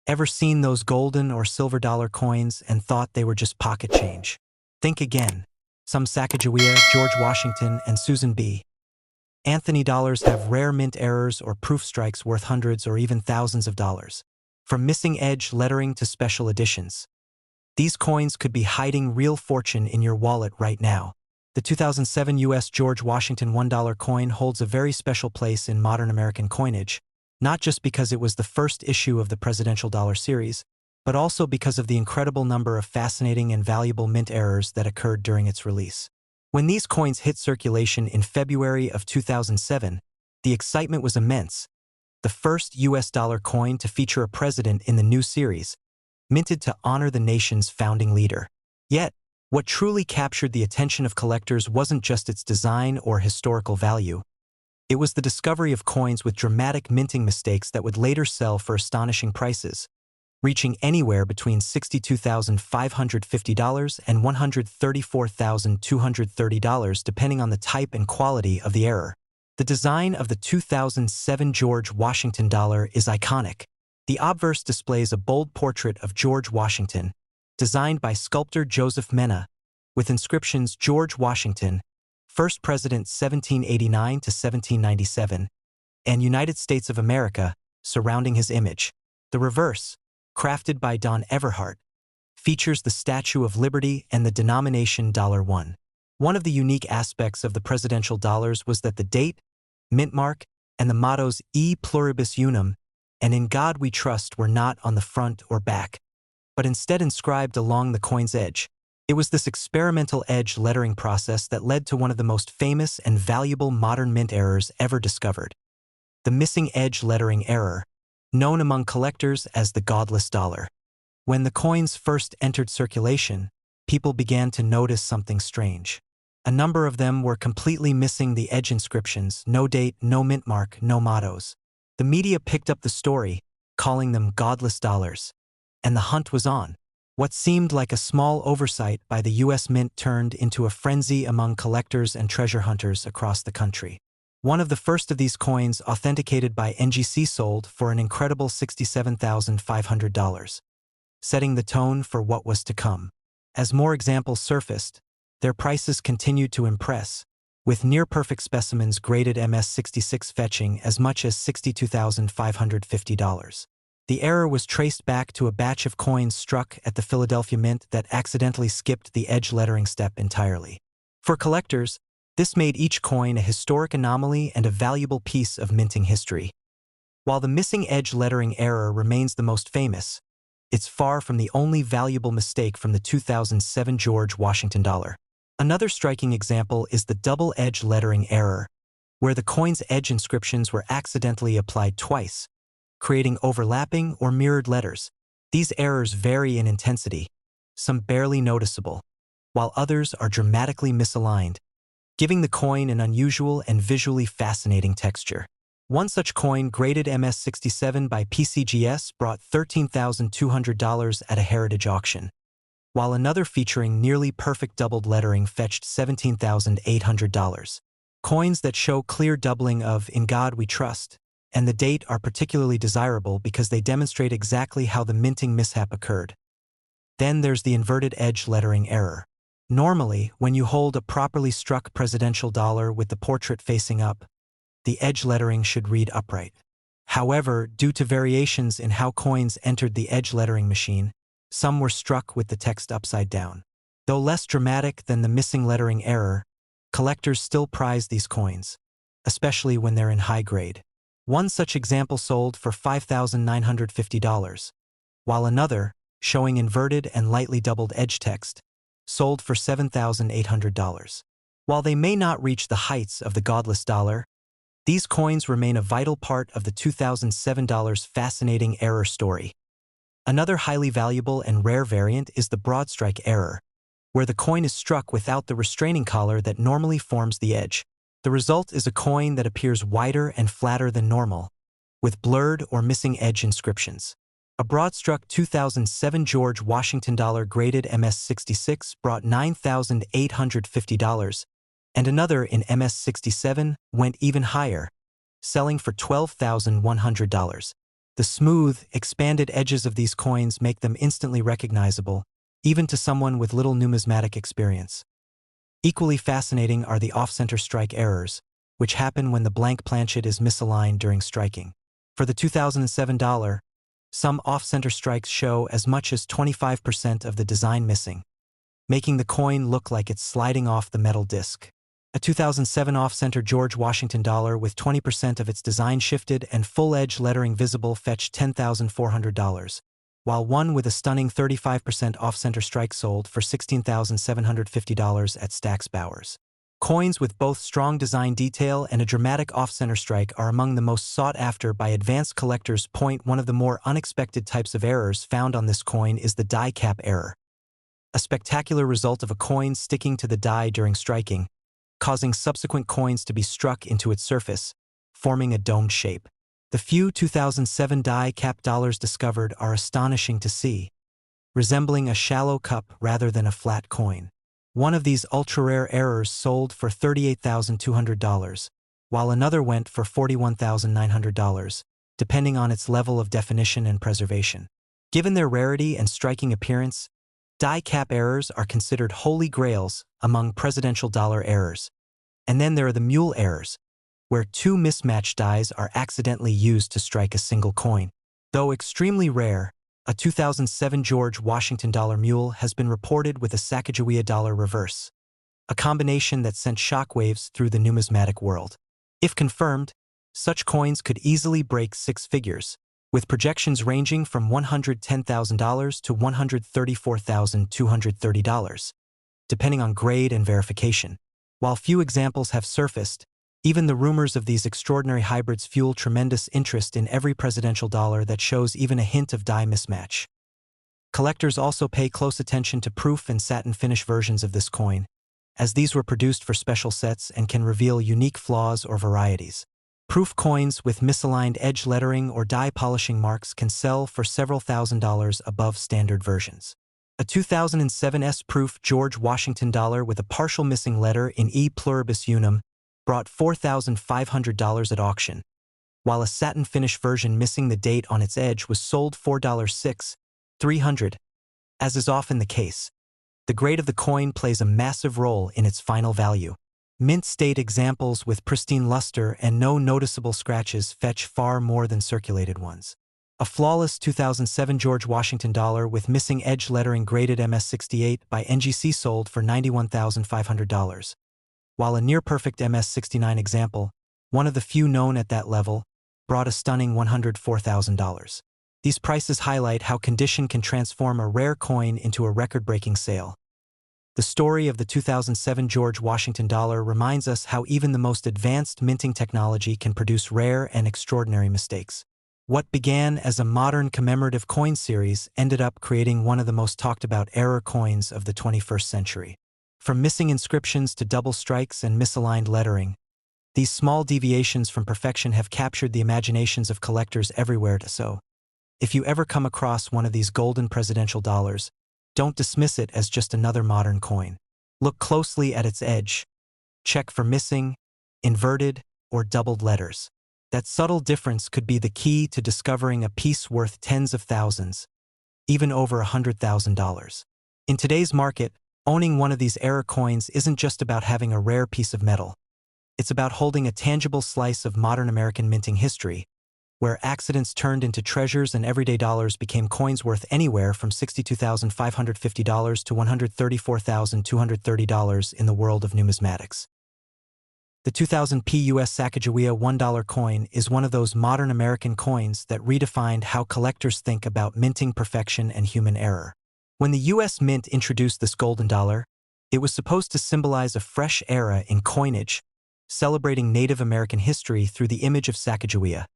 Ever seen those golden or silver dollar coins and thought they were just pocket change? Think again. Some Sacagawea, George Washington, and Susan B. Anthony dollars have rare mint errors or proof strikes worth hundreds or even thousands of dollars. From missing edge lettering to special editions, these coins could be hiding real fortune in your wallet right now. The 2007 U.S. George Washington $1 coin holds a very special place in modern American coinage, not just because it was the first issue of the presidential dollar series, but also because of the incredible number of fascinating and valuable mint errors that occurred during its release. When these coins hit circulation in February of 2007, the excitement was immense. The first U.S. dollar coin to feature a president in the new series, minted to honor the nation's founding leader. Yet, what truly captured the attention of collectors wasn't just its design or historical value. It was the discovery of coins with dramatic minting mistakes that would later sell for astonishing prices, reaching anywhere between $62,550 and $134,230 depending on the type and quality of the error. The design of the 2007 George Washington dollar is iconic. The obverse displays a bold portrait of George Washington, designed by sculptor Joseph Mena, with inscriptions George Washington, First President 1789 to 1797, and United States of America surrounding his image. The reverse, crafted by Don Everhart, features the Statue of Liberty and the denomination $1. One of the unique aspects of the presidential dollars was that the date, mint mark, and the mottos E pluribus unum and In God We Trust were not on the front or back, but instead inscribed along the coin's edge. It was this experimental edge lettering process that led to one of the most famous and valuable modern mint errors ever discovered: the missing edge lettering error, known among collectors as the godless dollar. When the coins first entered circulation, people began to notice something strange. A number of them were completely missing the edge inscriptions: no date, no mint mark, no mottos. The media picked up the story, calling them godless dollars, and the hunt was on. What seemed like a small oversight by the U.S. Mint turned into a frenzy among collectors and treasure hunters across the country. One of the first of these coins, authenticated by NGC, sold for an incredible $67,500, setting the tone for what was to come. As more examples surfaced, their prices continued to impress, with near-perfect specimens graded MS-66 fetching as much as $62,550. The error was traced back to a batch of coins struck at the Philadelphia Mint that accidentally skipped the edge lettering step entirely. For collectors, this made each coin a historic anomaly and a valuable piece of minting history. While the missing edge lettering error remains the most famous, it's far from the only valuable mistake from the 2007 George Washington dollar. Another striking example is the double edge lettering error, where the coin's edge inscriptions were accidentally applied twice, creating overlapping or mirrored letters. These errors vary in intensity, some barely noticeable, while others are dramatically misaligned, giving the coin an unusual and visually fascinating texture. One such coin, graded MS-67 by PCGS, brought $13,200 at a heritage auction, while another featuring nearly perfect doubled lettering fetched $17,800. Coins that show clear doubling of In God We Trust and the date are particularly desirable because they demonstrate exactly how the minting mishap occurred. Then there's the inverted edge lettering error. Normally, when you hold a properly struck presidential dollar with the portrait facing up, the edge lettering should read upright. However, due to variations in how coins entered the edge lettering machine, some were struck with the text upside down. Though less dramatic than the missing lettering error, collectors still prize these coins, especially when they're in high grade. One such example sold for $5,950, while another, showing inverted and lightly doubled edge text, sold for $7,800. While they may not reach the heights of the godless dollar, these coins remain a vital part of the 2007 dollar's fascinating error story. Another highly valuable and rare variant is the broad strike error, where the coin is struck without the restraining collar that normally forms the edge. The result is a coin that appears wider and flatter than normal, with blurred or missing edge inscriptions. A broad-struck 2007 George Washington dollar graded MS-66 brought $9,850, and another in MS-67 went even higher, selling for $12,100. The smooth, expanded edges of these coins make them instantly recognizable, even to someone with little numismatic experience. Equally fascinating are the off-center strike errors, which happen when the blank planchet is misaligned during striking. For the 2007 dollar, some off-center strikes show as much as 25% of the design missing, making the coin look like it's sliding off the metal disc. A 2007 off-center George Washington dollar with 20% of its design shifted and full-edge lettering visible fetched $10,400, while one with a stunning 35% off-center strike sold for $16,750 at Stack's Bowers. Coins with both strong design detail and a dramatic off-center strike are among the most sought after by advanced collectors. One of the more unexpected types of errors found on this coin is the die cap error, a spectacular result of a coin sticking to the die during striking, causing subsequent coins to be struck into its surface, forming a domed shape. The few 2007 die cap dollars discovered are astonishing to see, resembling a shallow cup rather than a flat coin. One of these ultra-rare errors sold for $38,200, while another went for $41,900, depending on its level of definition and preservation. Given their rarity and striking appearance, die cap errors are considered holy grails among presidential dollar errors. And then there are the mule errors, where two mismatched dies are accidentally used to strike a single coin. Though extremely rare, a 2007 George Washington dollar mule has been reported with a Sacagawea dollar reverse, a combination that sent shockwaves through the numismatic world. If confirmed, such coins could easily break six figures, with projections ranging from $110,000 to $134,230, depending on grade and verification. While few examples have surfaced, even the rumors of these extraordinary hybrids fuel tremendous interest in every presidential dollar that shows even a hint of die mismatch. Collectors also pay close attention to proof and satin finish versions of this coin, as these were produced for special sets and can reveal unique flaws or varieties. Proof coins with misaligned edge lettering or die polishing marks can sell for several $1,000s above standard versions. A 2007 S-proof George Washington dollar with a partial missing letter in E pluribus unum brought $4,500 at auction, while a satin finish version missing the date on its edge was sold for $6,300. As is often the case, the grade of the coin plays a massive role in its final value. Mint state examples with pristine luster and no noticeable scratches fetch far more than circulated ones. A flawless 2007 George Washington dollar with missing edge lettering graded MS68 by NGC sold for $91,500, while a near-perfect MS69 example, one of the few known at that level, brought a stunning $104,000. These prices highlight how condition can transform a rare coin into a record-breaking sale. The story of the 2007 George Washington dollar reminds us how even the most advanced minting technology can produce rare and extraordinary mistakes. What began as a modern commemorative coin series ended up creating one of the most talked-about error coins of the 21st century. From missing inscriptions to double strikes and misaligned lettering, these small deviations from perfection have captured the imaginations of collectors everywhere. So, if you ever come across one of these golden presidential dollars, don't dismiss it as just another modern coin. Look closely at its edge. Check for missing, inverted, or doubled letters. That subtle difference could be the key to discovering a piece worth tens of thousands, even over $100,000. In today's market, owning one of these error coins isn't just about having a rare piece of metal. It's about holding a tangible slice of modern American minting history, where accidents turned into treasures and everyday dollars became coins worth anywhere from $62,550 to $134,230 in the world of numismatics. The 2000 US Sacagawea $1 coin is one of those modern American coins that redefined how collectors think about minting perfection and human error. When the U.S. Mint introduced this golden dollar, it was supposed to symbolize a fresh era in coinage, celebrating Native American history through the image of Sacagawea,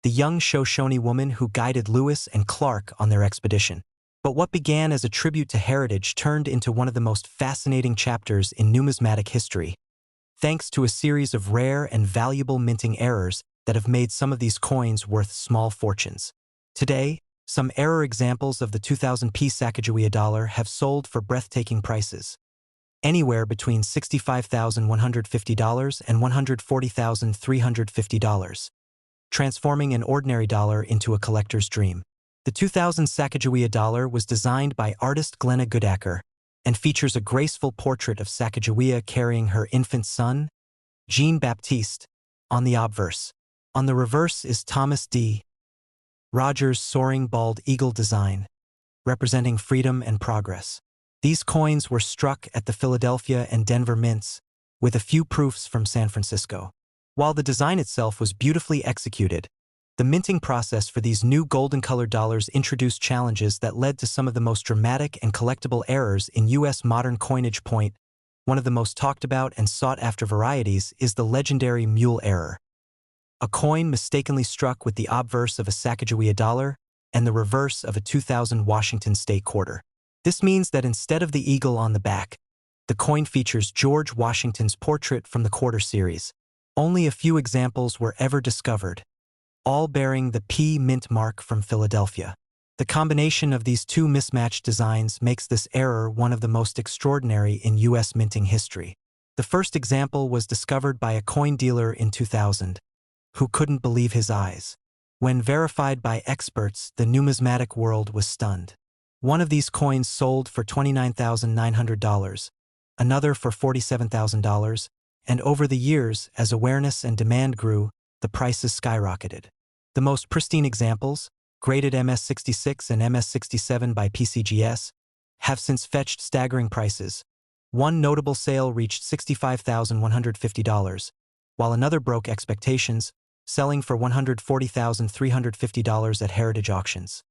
the young Shoshone woman who guided Lewis and Clark on their expedition. But what began as a tribute to heritage turned into one of the most fascinating chapters in numismatic history, thanks to a series of rare and valuable minting errors that have made some of these coins worth small fortunes. Today, some error examples of the 2000 Sacagawea dollar have sold for breathtaking prices, anywhere between $65,150 and $140,350. transforming an ordinary dollar into a collector's dream. The 2000 Sacagawea dollar was designed by artist Glenna Goodacker and features a graceful portrait of Sacagawea carrying her infant son, Jean-Baptiste, on the obverse. On the reverse is Thomas D. Rogers' soaring bald eagle design, representing freedom and progress. These coins were struck at the Philadelphia and Denver mints, with a few proofs from San Francisco. While the design itself was beautifully executed, the minting process for these new golden-colored dollars introduced challenges that led to some of the most dramatic and collectible errors in U.S. modern coinage. One of the most talked about and sought-after varieties is the legendary mule error. A coin mistakenly struck with the obverse of a Sacagawea dollar and the reverse of a 2000 Washington state quarter. This means that instead of the eagle on the back, the coin features George Washington's portrait from the quarter series. Only a few examples were ever discovered, all bearing the P mint mark from Philadelphia. The combination of these two mismatched designs makes this error one of the most extraordinary in U.S. minting history. The first example was discovered by a coin dealer in 2000, who couldn't believe his eyes. When verified by experts, the numismatic world was stunned. One of these coins sold for $29,900, another for $47,000, and over the years, as awareness and demand grew, the prices skyrocketed. The most pristine examples, graded MS66 and MS67 by PCGS, have since fetched staggering prices. One notable sale reached $65,150, while another broke expectations, selling for $140,350 at heritage auctions.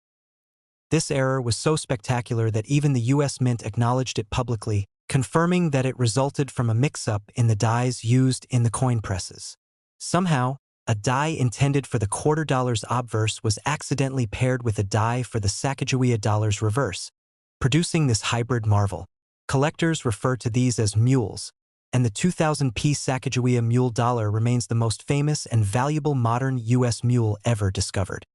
This error was so spectacular that even the U.S. Mint acknowledged it publicly, confirming that it resulted from a mix-up in the dies used in the coin presses. Somehow, a die intended for the quarter dollar's obverse was accidentally paired with a die for the Sacagawea dollar's reverse, producing this hybrid marvel. Collectors refer to these as mules, and the 2000p Sacagawea mule dollar remains the most famous and valuable modern U.S. mule ever discovered.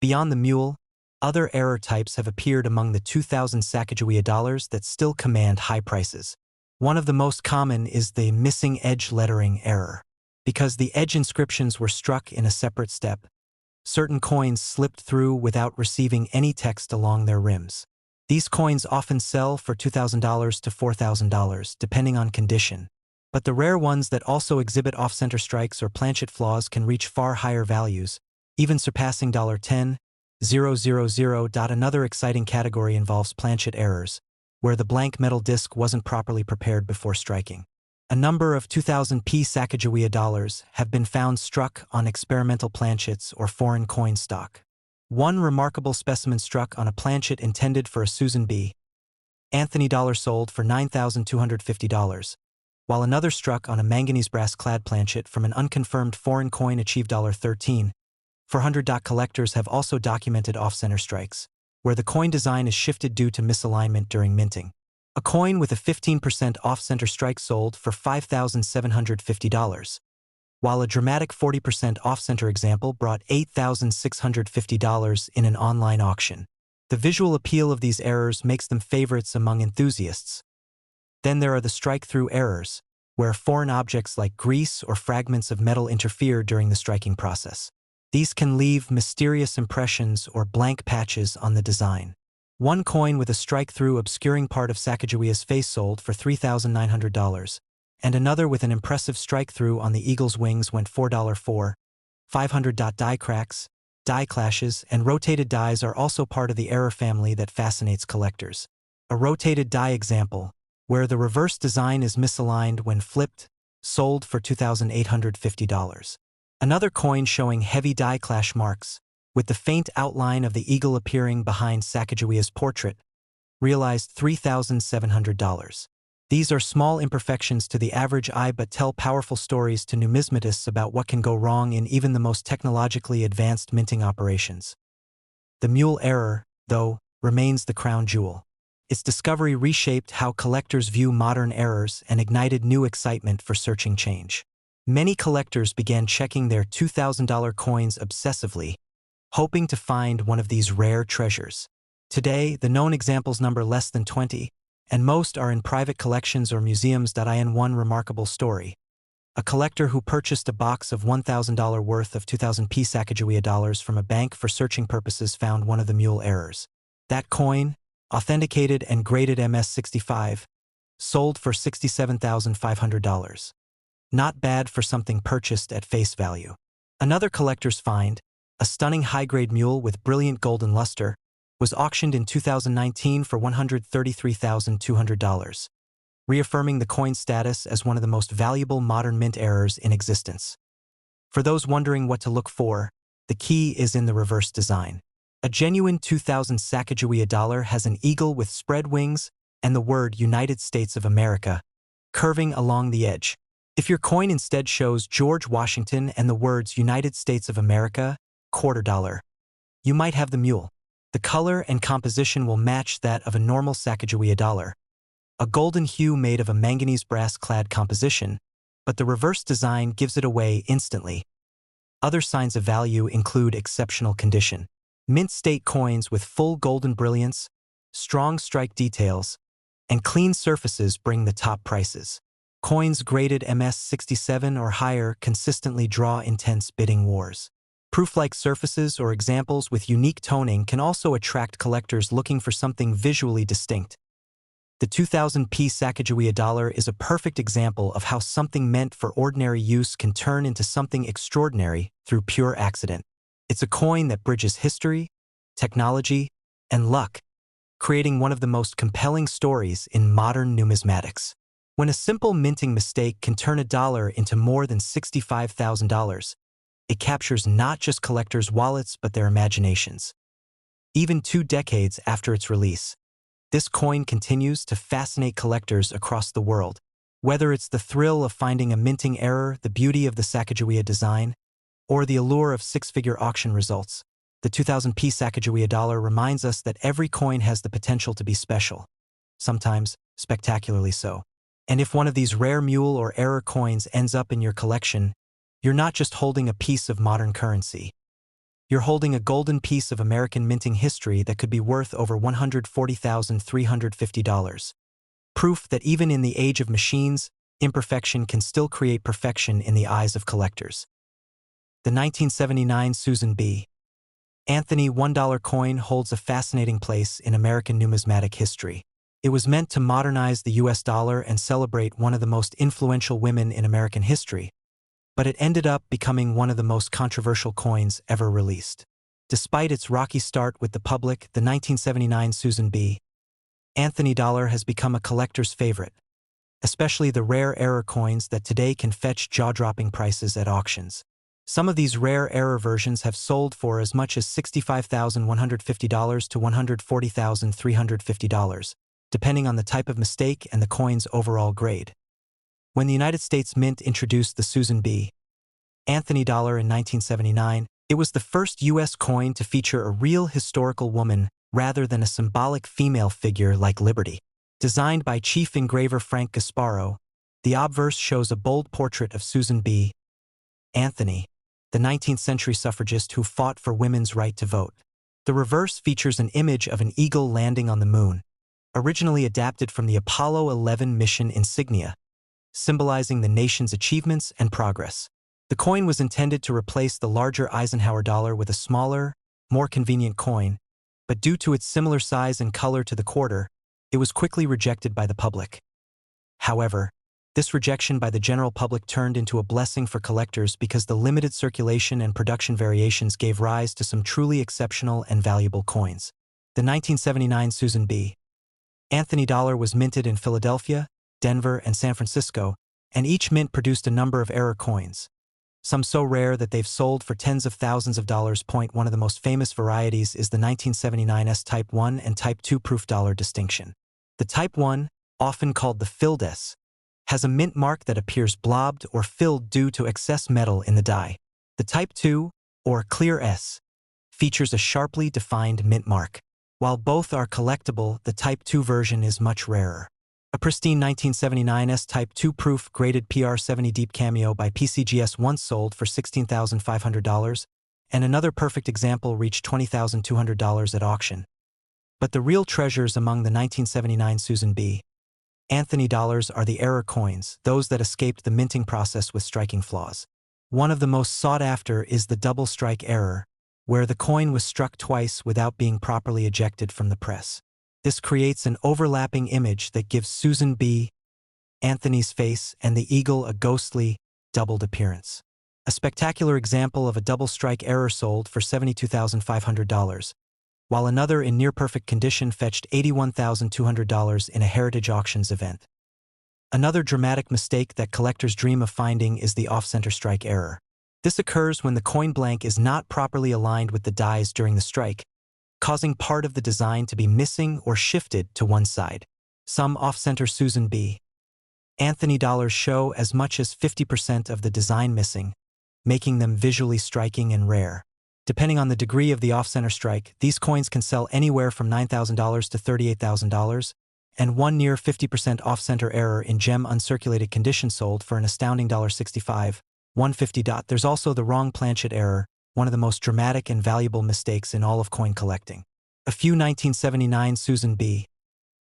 Beyond the mule, other error types have appeared among the 2000 Sacagawea dollars that still command high prices. One of the most common is the missing edge lettering error. Because the edge inscriptions were struck in a separate step, certain coins slipped through without receiving any text along their rims. These coins often sell for $2,000 to $4,000, depending on condition. But the rare ones that also exhibit off-center strikes or planchet flaws can reach far higher values, even surpassing $10,000. Another exciting category involves planchet errors, where the blank metal disc wasn't properly prepared before striking. A number of 2000p Sacagawea dollars have been found struck on experimental planchets or foreign coin stock. One remarkable specimen struck on a planchet intended for a Susan B. Anthony dollar sold for $9,250, while another struck on a manganese brass-clad planchet from an unconfirmed foreign coin achieved $13,400. Collectors have also documented off-center strikes, where the coin design is shifted due to misalignment during minting. A coin with a 15% off-center strike sold for $5,750, while a dramatic 40% off-center example brought $8,650 in an online auction. The visual appeal of these errors makes them favorites among enthusiasts. Then there are the strike-through errors, where foreign objects like grease or fragments of metal interfere during the striking process. These can leave mysterious impressions or blank patches on the design. One coin with a strike-through obscuring part of Sacagawea's face sold for $3,900, and another with an impressive strike-through on the eagle's wings went $4,500. Die cracks, die clashes, and rotated dies are also part of the error family that fascinates collectors. A rotated die example, where the reverse design is misaligned when flipped, sold for $2,850. Another coin showing heavy die clash marks, with the faint outline of the eagle appearing behind Sacagawea's portrait, realized $3,700. These are small imperfections to the average eye but tell powerful stories to numismatists about what can go wrong in even the most technologically advanced minting operations. The mule error, though, remains the crown jewel. Its discovery reshaped how collectors view modern errors and ignited new excitement for searching change. Many collectors began checking their $2,000 coins obsessively, hoping to find one of these rare treasures. Today, the known examples number less than 20, and most are in private collections or museums. In one remarkable story, A collector who purchased a box of $1,000 worth of 2000p Sacagawea dollars from a bank for searching purposes found one of the mule errors. That coin, authenticated and graded MS-65, sold for $67,500. Not bad for something purchased at face value. Another collector's find, a stunning high-grade mule with brilliant golden luster, was auctioned in 2019 for $133,200, reaffirming the coin's status as one of the most valuable modern mint errors in existence. For those wondering what to look for, the key is in the reverse design. A genuine 2000 Sacagawea dollar has an eagle with spread wings and the word United States of America curving along the edge. If your coin instead shows George Washington and the words United States of America, $quarter, you might have the mule. The color and composition will match that of a normal Sacagawea dollar, a golden hue made of a manganese brass-clad composition, but the reverse design gives it away instantly. Other signs of value include exceptional condition. Mint state coins with full golden brilliance, strong strike details, and clean surfaces bring the top prices. Coins graded MS-67 or higher consistently draw intense bidding wars. Proof-like surfaces or examples with unique toning can also attract collectors looking for something visually distinct. The 2000p Sacagawea dollar is a perfect example of how something meant for ordinary use can turn into something extraordinary through pure accident. It's a coin that bridges history, technology, and luck, creating one of the most compelling stories in modern numismatics. When a simple minting mistake can turn a dollar into more than $65,000, it captures not just collectors' wallets but their imaginations. Even 2 decades after its release, this coin continues to fascinate collectors across the world. Whether it's the thrill of finding a minting error, the beauty of the Sacagawea design, or the allure of 6-figure auction results, the 2000p Sacagawea dollar reminds us that every coin has the potential to be special, sometimes spectacularly so. And if one of these rare mule or error coins ends up in your collection, you're not just holding a piece of modern currency. You're holding a golden piece of American minting history that could be worth over $140,350. Proof that even in the age of machines, imperfection can still create perfection in the eyes of collectors. The 1979 Susan B. Anthony $1 coin holds a fascinating place in American numismatic history. It was meant to modernize the US dollar and celebrate one of the most influential women in American history, but it ended up becoming one of the most controversial coins ever released. Despite its rocky start with the public, the 1979 Susan B. Anthony dollar has become a collector's favorite, especially the rare error coins that today can fetch jaw-dropping prices at auctions. Some of these rare error versions have sold for as much as $65,150 to $140,350, depending on the type of mistake and the coin's overall grade. When the United States Mint introduced the Susan B. Anthony dollar in 1979, it was the first U.S. coin to feature a real historical woman rather than a symbolic female figure like Liberty. Designed by chief engraver Frank Gasparo, the obverse shows a bold portrait of Susan B. Anthony, the 19th century suffragist who fought for women's right to vote. The reverse features an image of an eagle landing on the moon, originally adapted from the Apollo 11 mission insignia, symbolizing the nation's achievements and progress. The coin was intended to replace the larger Eisenhower dollar with a smaller, more convenient coin, but due to its similar size and color to the quarter, it was quickly rejected by the public. However, this rejection by the general public turned into a blessing for collectors because the limited circulation and production variations gave rise to some truly exceptional and valuable coins. The 1979 Susan B. Anthony dollar was minted in Philadelphia, Denver, and San Francisco, and each mint produced a number of error coins, some so rare that they've sold for tens of thousands of dollars. One of the most famous varieties is the 1979's Type 1 and Type 2 proof dollar distinction. The Type 1, often called the filled S, has a mint mark that appears blobbed or filled due to excess metal in the die. The Type 2, or clear S, features a sharply defined mint mark. While both are collectible, the Type 2 version is much rarer. A pristine 1979's Type 2 proof graded PR70 Deep Cameo by PCGS once sold for $16,500, and another perfect example reached $20,200 at auction. But the real treasures among the 1979 Susan B. Anthony dollars are the error coins, those that escaped the minting process with striking flaws. One of the most sought after is the double strike error, where the coin was struck twice without being properly ejected from the press. This creates an overlapping image that gives Susan B., Anthony's face, and the eagle a ghostly, doubled appearance. A spectacular example of a double strike error sold for $72,500, while another in near-perfect condition fetched $81,200 in a Heritage Auctions event. Another dramatic mistake that collectors dream of finding is the off-center strike error. This occurs when the coin blank is not properly aligned with the dies during the strike, causing part of the design to be missing or shifted to one side. Some off-center Susan B. Anthony dollars show as much as 50% of the design missing, making them visually striking and rare. Depending on the degree of the off-center strike, these coins can sell anywhere from $9,000 to $38,000, and one near 50% off-center error in gem uncirculated condition sold for an astounding $65, $150. There's also the wrong planchet error, one of the most dramatic and valuable mistakes in all of coin collecting. A few 1979 Susan B.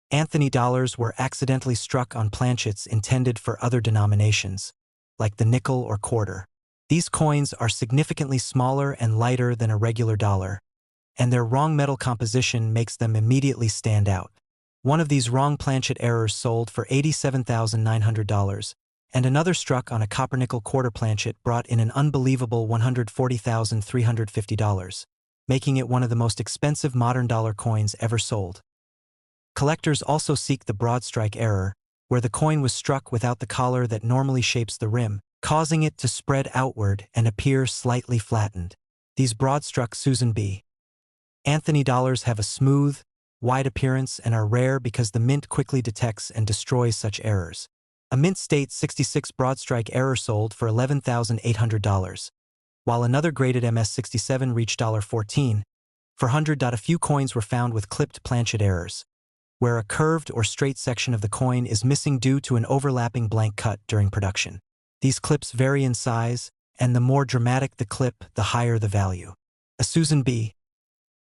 Anthony dollars were accidentally struck on planchets intended for other denominations, like the nickel or quarter. These coins are significantly smaller and lighter than a regular dollar, and their wrong metal composition makes them immediately stand out. One of these wrong planchet errors sold for $87,900, and another struck on a copper-nickel quarter planchet brought in an unbelievable $140,350, making it one of the most expensive modern dollar coins ever sold. Collectors also seek the broad strike error, where the coin was struck without the collar that normally shapes the rim, causing it to spread outward and appear slightly flattened. These broad-struck Susan B. Anthony dollars have a smooth, wide appearance and are rare because the mint quickly detects and destroys such errors. A Mint State 66 broad strike error sold for $11,800, while another graded MS67 reached $14,400. A few coins were found with clipped planchet errors, where a curved or straight section of the coin is missing due to an overlapping blank cut during production. These clips vary in size, and the more dramatic the clip, the higher the value. A Susan B.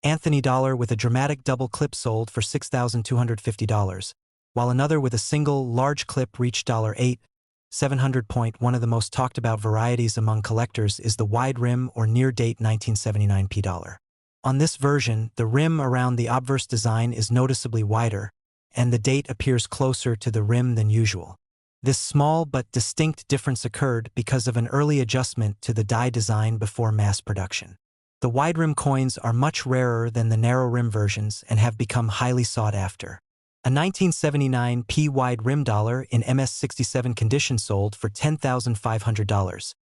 Anthony dollar with a dramatic double clip sold for $6,250, while another with a single, large clip reached $8,700. One of the most talked about varieties among collectors is the wide rim or near-date 1979 P dollar. On this version, the rim around the obverse design is noticeably wider, and the date appears closer to the rim than usual. This small but distinct difference occurred because of an early adjustment to the die design before mass production. The wide rim coins are much rarer than the narrow rim versions and have become highly sought after. A 1979 P wide rim dollar in MS67 condition sold for $10,500,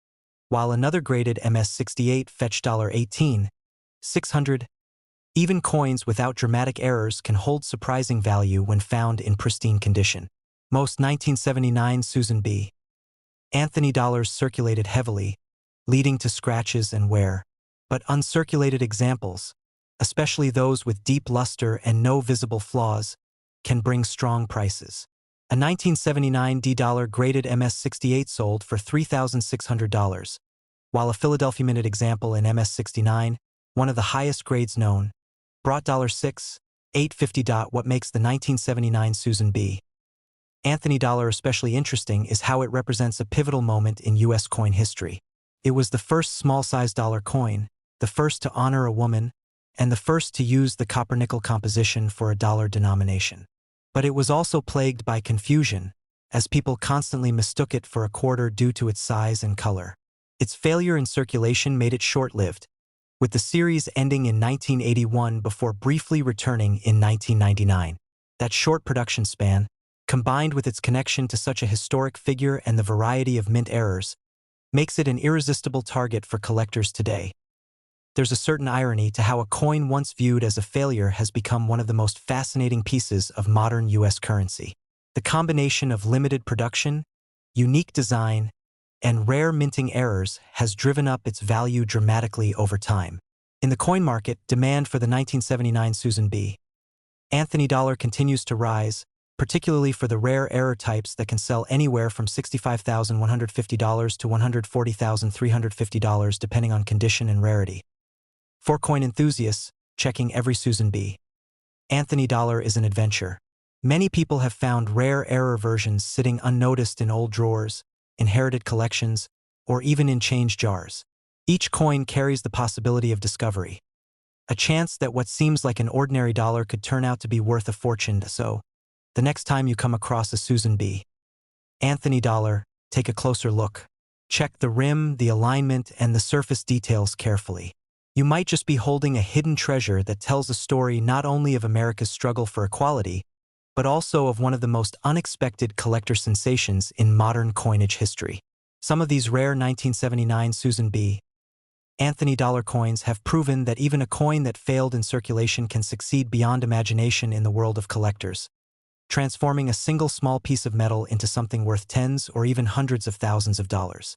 while another graded MS68 fetched $18,600. Even coins without dramatic errors can hold surprising value when found in pristine condition. Most 1979 Susan B. Anthony dollars circulated heavily, leading to scratches and wear, but uncirculated examples, especially those with deep luster and no visible flaws, can bring strong prices. A 1979 D dollar graded MS68 sold for $3,600, while a Philadelphia minted example in MS69, one of the highest grades known, brought $6,850. What makes the 1979 Susan B. Anthony dollar especially interesting is how it represents a pivotal moment in U.S. coin history. It was the first small-sized dollar coin, the first to honor a woman, and the first to use the copper-nickel composition for a dollar denomination. But it was also plagued by confusion, as people constantly mistook it for a quarter due to its size and color. Its failure in circulation made it short-lived, with the series ending in 1981 before briefly returning in 1999. That short production span, combined with its connection to such a historic figure and the variety of mint errors, makes it an irresistible target for collectors today. There's a certain irony to how a coin once viewed as a failure has become one of the most fascinating pieces of modern U.S. currency. The combination of limited production, unique design, and rare minting errors has driven up its value dramatically over time. In the coin market, demand for the 1979 Susan B. Anthony dollar continues to rise, particularly for the rare error types that can sell anywhere from $65,150 to $140,350 depending on condition and rarity. For coin enthusiasts, checking every Susan B. Anthony dollar is an adventure. Many people have found rare error versions sitting unnoticed in old drawers, inherited collections, or even in change jars. Each coin carries the possibility of discovery, a chance that what seems like an ordinary dollar could turn out to be worth a fortune. So, the next time you come across a Susan B. Anthony dollar, take a closer look. Check the rim, the alignment, and the surface details carefully. You might just be holding a hidden treasure that tells a story not only of America's struggle for equality, but also of one of the most unexpected collector sensations in modern coinage history. Some of these rare 1979 Susan B. Anthony dollar coins have proven that even a coin that failed in circulation can succeed beyond imagination in the world of collectors, transforming a single small piece of metal into something worth tens or even hundreds of thousands of dollars.